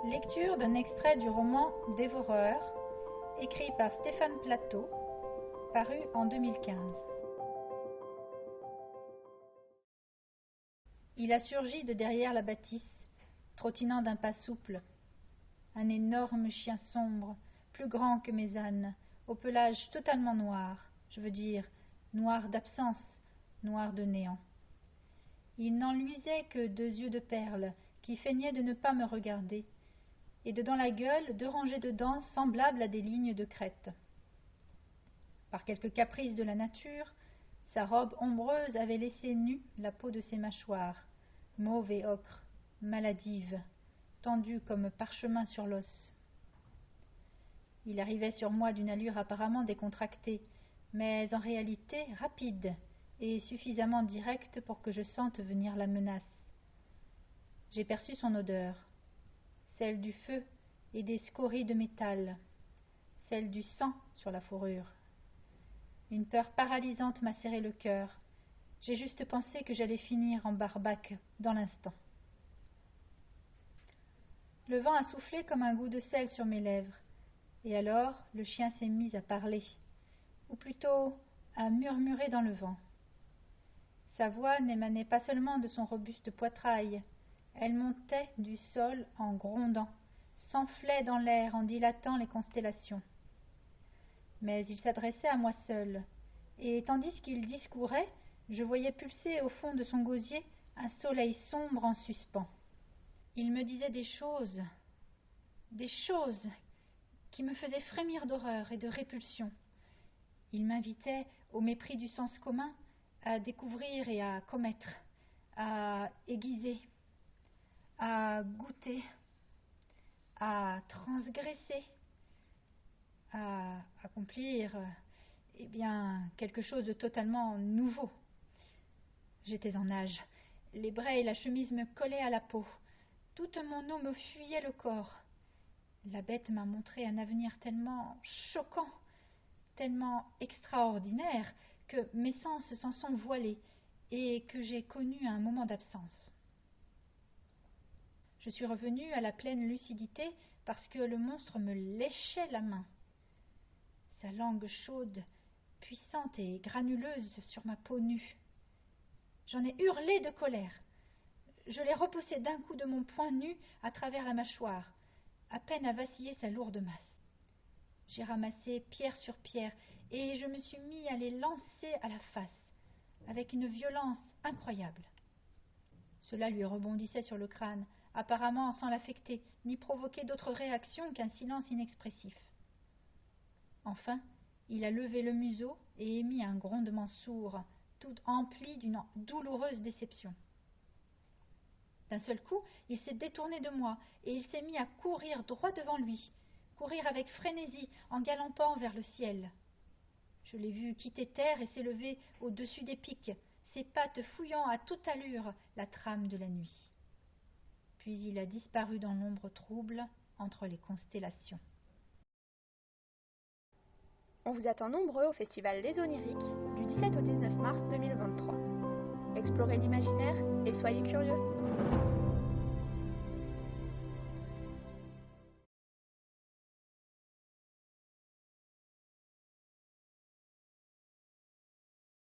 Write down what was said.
Lecture d'un extrait du roman Dévoreur, écrit par Stéphane Plateau, paru en 2015. Il a surgi de derrière la bâtisse, trottinant d'un pas souple. Un énorme chien sombre, plus grand que mes ânes, au pelage totalement noir, je veux dire noir d'absence, noir de néant. Il n'en luisait que 2 yeux de perle qui feignaient de ne pas me regarder, et dedans la gueule 2 rangées de dents semblables à des lignes de crête. Par quelque caprice de la nature, sa robe ombreuse avait laissé nue la peau de ses mâchoires, mauve et ocre, maladive, tendue comme parchemin sur l'os. Il arrivait sur moi d'une allure apparemment décontractée, mais en réalité rapide et suffisamment directe pour que je sente venir la menace. J'ai perçu son odeur, celle du feu et des scories de métal, celle du sang sur la fourrure. Une peur paralysante m'a serré le cœur. J'ai juste pensé que j'allais finir en barbaque dans l'instant. Le vent a soufflé comme un goût de sel sur mes lèvres, et alors le chien s'est mis à parler, ou plutôt à murmurer dans le vent. Sa voix n'émanait pas seulement de son robuste poitrail, elle montait du sol en grondant, s'enflait dans l'air en dilatant les constellations. Mais il s'adressait à moi seul, et tandis qu'il discourait, je voyais pulser au fond de son gosier un soleil sombre en suspens. Il me disait des choses qui me faisaient frémir d'horreur et de répulsion. Il m'invitait, au mépris du sens commun, à découvrir et à commettre, à aiguiser, à goûter, à transgresser, à accomplir quelque chose de totalement nouveau. J'étais en nage. Les brais et la chemise me collaient à la peau. Toute mon eau me fuyait le corps. La bête m'a montré un avenir tellement choquant, tellement extraordinaire, que mes sens s'en sont voilés et que j'ai connu un moment d'absence. Je suis revenue à la pleine lucidité parce que le monstre me léchait la main. Sa langue chaude, puissante et granuleuse sur ma peau nue. J'en ai hurlé de colère. Je l'ai repoussé d'un coup de mon poing nu à travers la mâchoire, à peine à vaciller sa lourde masse. J'ai ramassé pierre sur pierre et je me suis mis à les lancer à la face, avec une violence incroyable. Cela lui rebondissait sur le crâne, apparemment sans l'affecter, ni provoquer d'autre réaction qu'un silence inexpressif. Enfin, il a levé le museau et émis un grondement sourd, tout empli d'une douloureuse déception. D'un seul coup, il s'est détourné de moi et il s'est mis à courir droit devant lui, courir avec frénésie en galoppant vers le ciel. Je l'ai vu quitter terre et s'élever au-dessus des pics, ses pattes fouillant à toute allure la trame de la nuit. Puis il a disparu dans l'ombre trouble entre les constellations. On vous attend nombreux au festival Les Oniriques du 17 au 19 mars 2023. Explorez l'imaginaire et soyez curieux.